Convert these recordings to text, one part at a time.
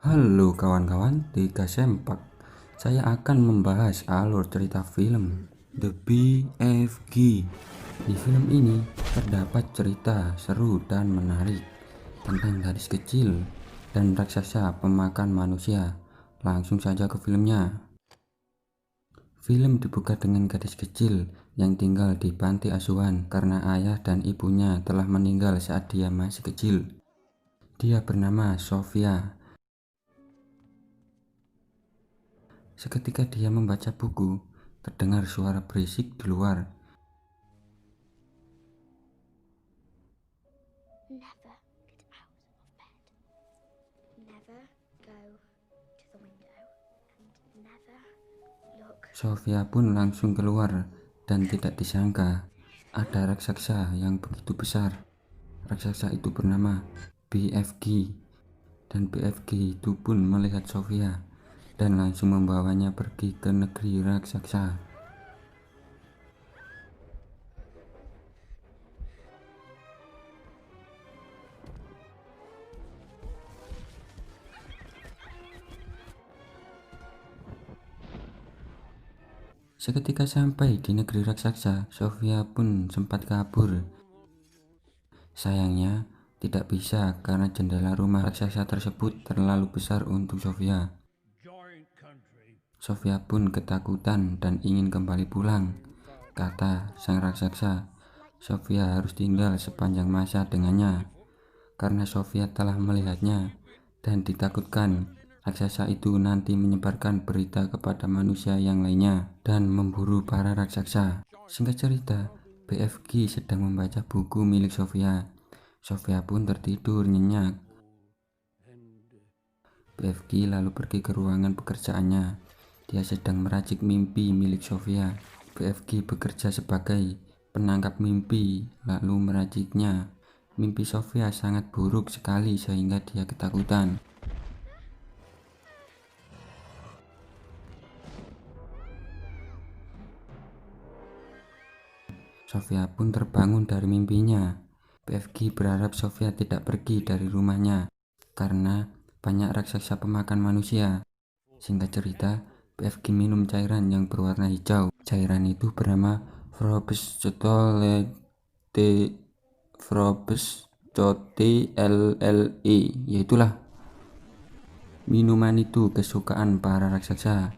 Halo kawan-kawan, di Sempak. Saya akan membahas alur cerita film The BFG. Di film ini terdapat cerita seru dan menarik tentang gadis kecil dan raksasa pemakan manusia. Langsung saja ke filmnya. Film dibuka dengan gadis kecil yang tinggal di panti asuhan karena ayah dan ibunya telah meninggal saat dia masih kecil. Dia bernama Sofia. Seketika dia membaca buku, terdengar suara berisik di luar. Never get out of bed. Never go to the window. And never look. Sofia pun langsung keluar dan tidak disangka ada raksasa yang begitu besar. Raksasa itu bernama BFG dan BFG itu pun melihat Sofia dan langsung membawanya pergi ke negeri raksasa. Seketika sampai di negeri raksasa, Sofia pun sempat kabur. Sayangnya, tidak bisa karena jendela rumah raksasa tersebut terlalu besar untuk Sofia. Sofia pun ketakutan dan ingin kembali pulang. Kata sang raksasa, Sofia harus tinggal sepanjang masa dengannya, karena Sofia telah melihatnya dan ditakutkan raksasa itu nanti menyebarkan berita kepada manusia yang lainnya dan memburu para raksasa. Singkat cerita, BFG sedang membaca buku milik Sofia. Sofia pun tertidur nyenyak. BFG lalu pergi ke ruangan pekerjaannya. Dia sedang meracik mimpi milik Sofia. BFG bekerja sebagai penangkap mimpi lalu meraciknya. Mimpi Sofia sangat buruk sekali sehingga dia ketakutan. Sofia pun terbangun dari mimpinya. BFG berharap Sofia tidak pergi dari rumahnya karena banyak raksasa pemakan manusia. Singkat cerita, BFG minum cairan yang berwarna hijau. Cairan itu bernama Frobescotle, yaitulah minuman itu kesukaan para raksasa.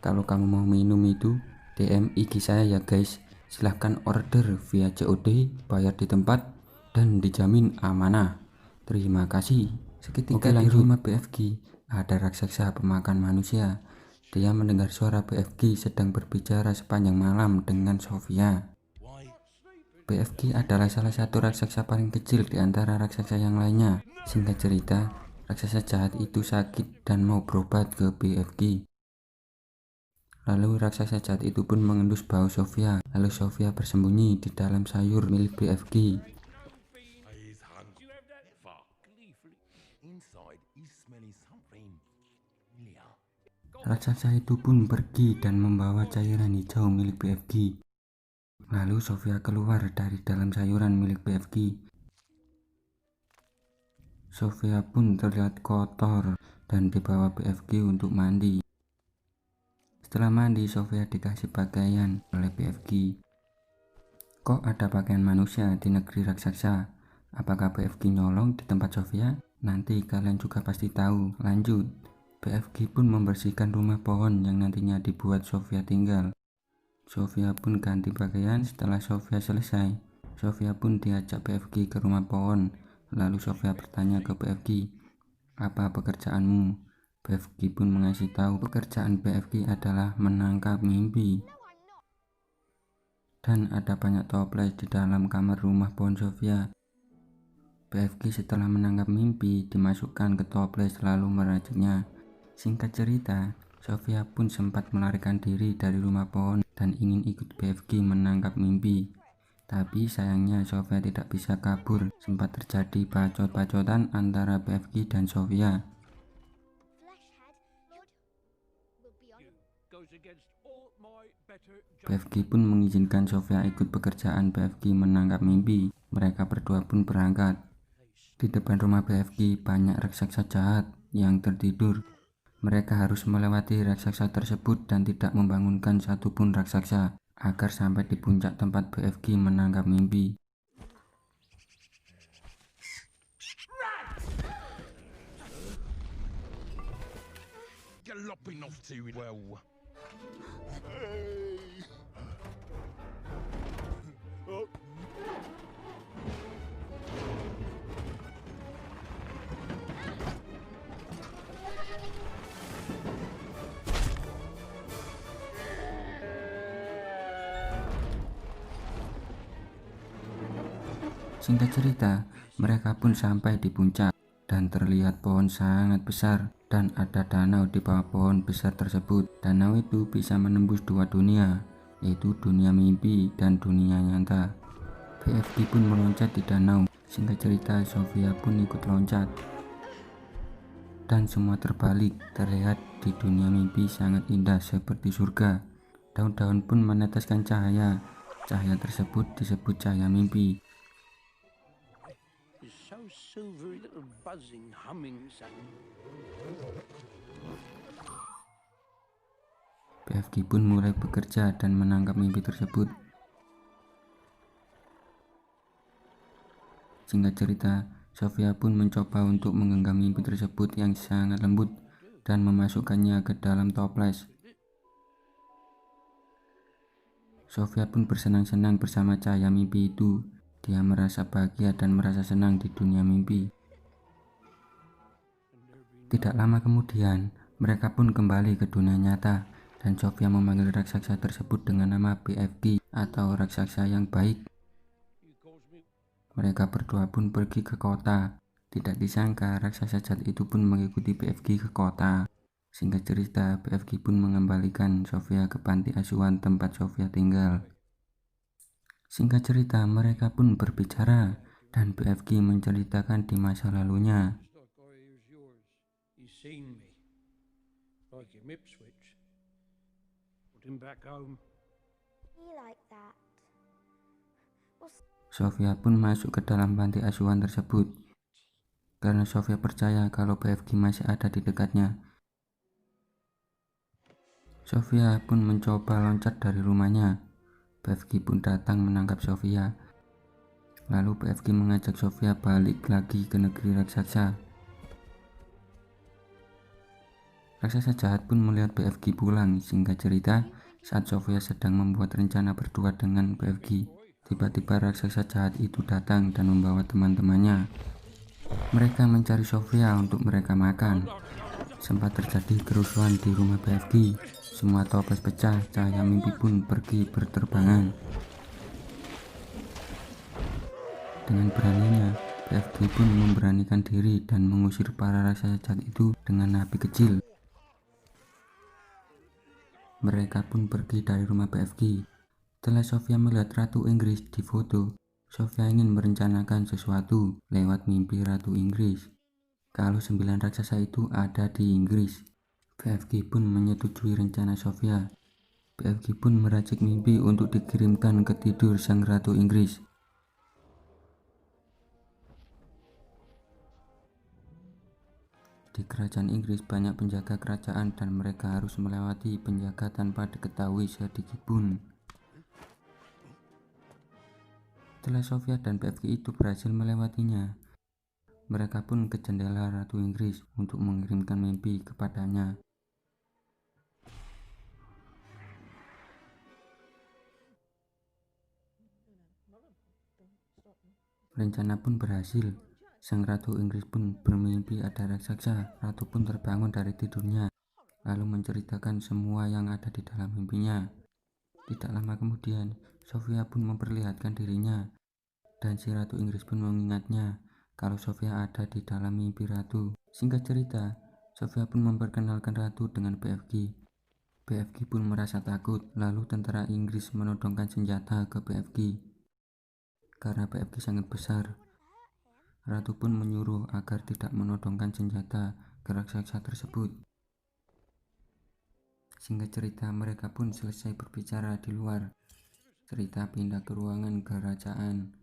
Kalau kamu mau minum itu, DM IG saya ya guys. Silahkan order via COD, bayar di tempat, dan dijamin amanah. Terima kasih. Seketika di rumah BFG, ada raksasa pemakan manusia. Dia mendengar suara BFG sedang berbicara sepanjang malam dengan Sofia. BFG adalah salah satu raksasa paling kecil di antara raksasa yang lainnya. Singkat cerita, raksasa jahat itu sakit dan mau berobat ke BFG. Lalu raksasa jahat itu pun mengendus bau Sofia. Lalu Sofia bersembunyi di dalam sayur milik BFG. Raksasa itu pun pergi dan membawa cairan hijau milik BFG. Lalu Sofia keluar dari dalam sayuran milik BFG. Sofia pun terlihat kotor dan dibawa BFG untuk mandi. Setelah mandi, Sofia dikasih pakaian oleh BFG. Kok ada pakaian manusia di negeri raksasa? Apakah BFG nyolong di tempat Sofia? Nanti kalian juga pasti tahu. Lanjut, BFG pun membersihkan rumah pohon yang nantinya dibuat Sofia tinggal. Sofia pun ganti pakaian. Setelah Sofia selesai, Sofia pun diajak BFG ke rumah pohon. Lalu Sofia bertanya ke BFG, apa pekerjaanmu? BFG pun mengasih tahu pekerjaan BFG adalah menangkap mimpi. Dan ada banyak toples di dalam kamar rumah pohon Sofia. BFG setelah menangkap mimpi dimasukkan ke toples lalu meraciknya. Singkat cerita, Sofia pun sempat melarikan diri dari rumah pohon dan ingin ikut BFG menangkap mimpi. Tapi sayangnya Sofia tidak bisa kabur. Sempat terjadi bacot-bacotan antara BFG dan Sofia. BFG pun mengizinkan Sofia ikut pekerjaan BFG menangkap mimpi. Mereka berdua pun berangkat. Di depan rumah BFG banyak raksasa jahat. yang tertidur. Mereka harus melewati raksasa tersebut dan tidak membangunkan satupun raksasa agar sampai di puncak tempat BFG menangkap mimpi. Galloping off too well. Singkat cerita, mereka pun sampai di puncak dan terlihat pohon sangat besar dan ada danau di bawah pohon besar tersebut. Danau itu bisa menembus dua dunia, yaitu dunia mimpi dan dunia nyata. BFG pun meloncat di danau. Singkat cerita, Sofia pun ikut loncat. Dan semua terbalik, terlihat di dunia mimpi sangat indah seperti surga. Daun-daun pun meneteskan cahaya. Cahaya tersebut disebut cahaya mimpi. So silvery little buzzing, humming sound. BFG pun mulai bekerja dan menangkap mimpi tersebut. Singkat cerita, Sofia pun mencoba untuk menggenggam mimpi tersebut yang sangat lembut dan memasukkannya ke dalam toples. Sofia pun bersenang-senang bersama cahaya mimpi itu. Dia merasa bahagia dan merasa senang di dunia mimpi. Tidak lama kemudian, mereka pun kembali ke dunia nyata dan Sofia memanggil raksasa tersebut dengan nama BFG atau raksasa yang baik. Mereka berdua pun pergi ke kota. Tidak disangka raksasa jahat itu pun mengikuti BFG ke kota. Singkat cerita, BFG pun mengembalikan Sofia ke panti asuhan tempat Sofia tinggal. Singkat cerita, mereka pun berbicara dan BFG menceritakan di masa lalunya. He's seen me. Like him Ipswich. Put him back home. Be like that. Sofia pun masuk ke dalam panti asuhan tersebut karena Sofia percaya kalau BFG masih ada di dekatnya. Sofia pun mencoba loncat dari rumahnya. BFG pun datang menangkap Sofia. Lalu BFG mengajak Sofia balik lagi ke negeri raksasa. Raksasa jahat pun melihat BFG pulang. Singkat cerita, saat Sofia sedang membuat rencana berdua dengan BFG, tiba-tiba raksasa jahat itu datang dan membawa teman-temannya. Mereka mencari Sofia untuk mereka makan. Sempat terjadi kerusuhan di rumah BFG. Semua toples pecah, cahaya mimpi pun pergi berterbangan. Dengan beraninya, BFG pun memberanikan diri dan mengusir para raksasa jahat itu dengan api kecil. Mereka pun pergi dari rumah BFG. Setelah Sofia melihat Ratu Inggris di foto, Sofia ingin merencanakan sesuatu lewat mimpi Ratu Inggris. Kalau 9 raksasa itu ada di Inggris, BFG pun menyetujui rencana Sofia. BFG pun meracik mimpi untuk dikirimkan ke tidur sang Ratu Inggris. Di kerajaan Inggris banyak penjaga kerajaan dan mereka harus melewati penjaga tanpa diketahui sedikit pun. Setelah Sofia dan BFG itu berhasil melewatinya, mereka pun ke jendela Ratu Inggris untuk mengirimkan mimpi kepadanya. Rencana pun berhasil. Sang Ratu Inggris pun bermimpi ada raksasa. Ratu pun terbangun dari tidurnya, lalu menceritakan semua yang ada di dalam mimpinya. Tidak lama kemudian, Sofia pun memperlihatkan dirinya, dan si Ratu Inggris pun mengingatnya kalau Sofia ada di dalam mimpi Ratu. Singkat cerita, Sofia pun memperkenalkan Ratu dengan BFG. BFG pun merasa takut, lalu tentara Inggris menodongkan senjata ke BFG. Karena BFG sangat besar, Ratu pun menyuruh agar tidak menodongkan senjata ke raksasa tersebut. Singkat cerita, mereka pun selesai berbicara di luar. Cerita pindah ke ruangan kerajaan.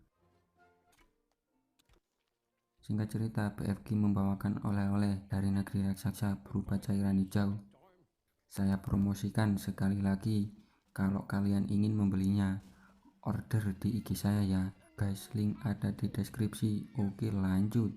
Singkat cerita, BFG membawakan oleh-oleh dari negeri raksasa berupa cairan hijau. Saya promosikan sekali lagi, kalau kalian ingin membelinya, order di IG saya ya guys, link ada di deskripsi. Oke, lanjut.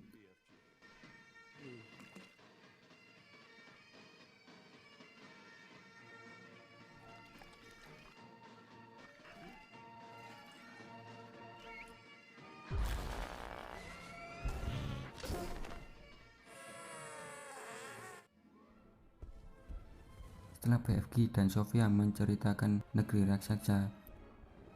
Setelah BFG dan Sofia menceritakan negeri raksasa,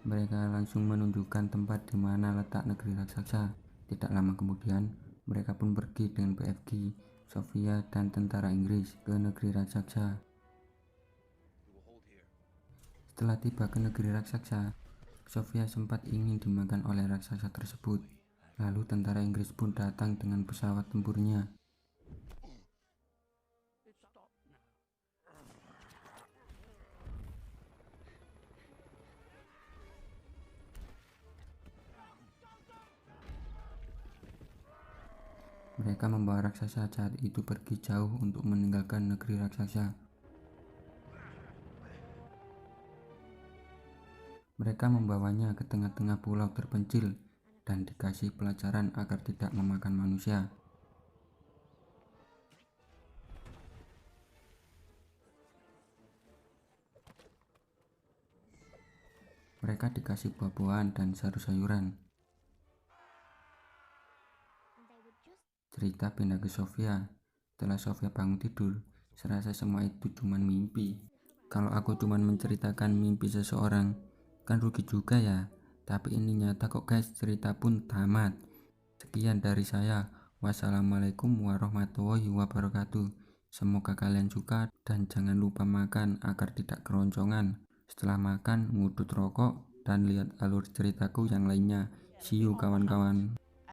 mereka langsung menunjukkan tempat di mana letak negeri raksasa. Tidak lama kemudian, mereka pun pergi dengan BFG, Sofia, dan tentara Inggris ke negeri raksasa. Setelah tiba ke negeri raksasa, Sofia sempat ingin dimakan oleh raksasa tersebut. Lalu tentara Inggris pun datang dengan pesawat tempurnya. Mereka membawa raksasa jahat itu pergi jauh untuk meninggalkan negeri raksasa. Mereka membawanya ke tengah-tengah pulau terpencil dan dikasih pelajaran agar tidak memakan manusia. Mereka dikasih buah-buahan dan sayur-sayuran. Cerita pindah ke Sofia. Setelah Sofia bangun tidur, serasa semua itu cuma mimpi. Kalau aku cuma menceritakan mimpi seseorang, kan rugi juga ya. Tapi ini nyata kok guys, cerita pun tamat. Sekian dari saya. Wassalamualaikum warahmatullahi wabarakatuh. Semoga kalian suka dan jangan lupa makan agar tidak keroncongan. Setelah makan, ngudut rokok dan lihat alur ceritaku yang lainnya. See you kawan-kawan.